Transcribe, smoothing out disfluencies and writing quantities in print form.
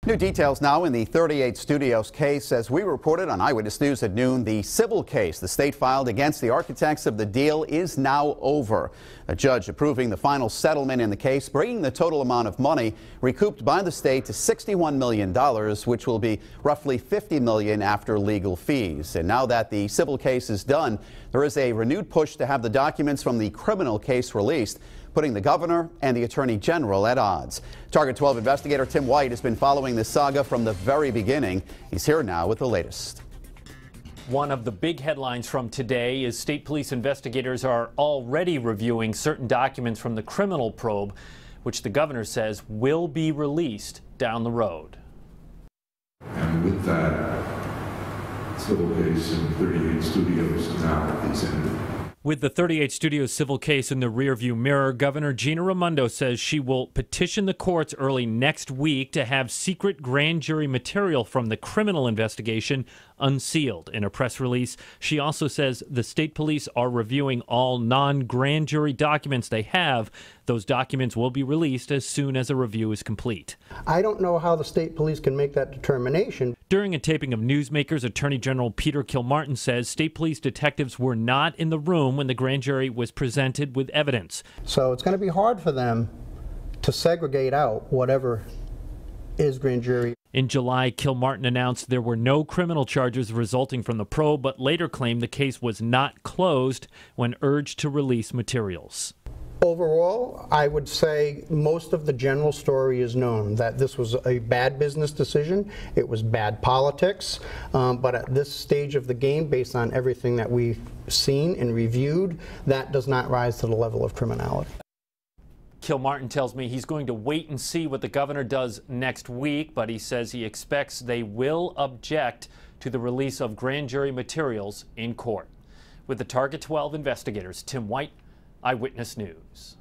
New details now in the 38 Studios case. As we reported on Eyewitness News at noon, the civil case the state filed against the architects of the deal is now over. A judge approving the final settlement in the case, bringing the total amount of money recouped by the state to $61 million, which will be roughly $50 million after legal fees. And now that the civil case is done, there is a renewed push to have the documents from the criminal case released, putting the governor and the attorney general at odds. Target 12 investigator Tim White has been following this saga from the very beginning. He's here now with the latest. One of the big headlines from today is state police investigators are already reviewing certain documents from the criminal probe, which the governor says will be released down the road. And with that, civil case in 38 Studios now is ended. With the 38 Studios civil case in the rearview mirror, Governor Raimondo says she will petition the courts early next week to have secret grand jury material from the criminal investigation unsealed. In a press release, she also says the state police are reviewing all non-grand jury documents they have. Those documents will be released as soon as a review is complete. I don't know how the state police can make that determination. During a taping of Newsmakers, Attorney General Peter Kilmartin says state police detectives were not in the room when the grand jury was presented with evidence. So it's going to be hard for them to segregate out whatever is grand jury. In July, Kilmartin announced there were no criminal charges resulting from the probe, but later claimed the case was not closed when urged to release materials. Overall, I would say most of the general story is known, that this was a bad business decision, it was bad politics, but at this stage of the game, based on everything that we've seen and reviewed, that does not rise to the level of criminality. Kilmartin tells me he's going to wait and see what the governor does next week, but he says he expects they will object to the release of grand jury materials in court. With the Target 12 investigators, Tim White, Eyewitness News.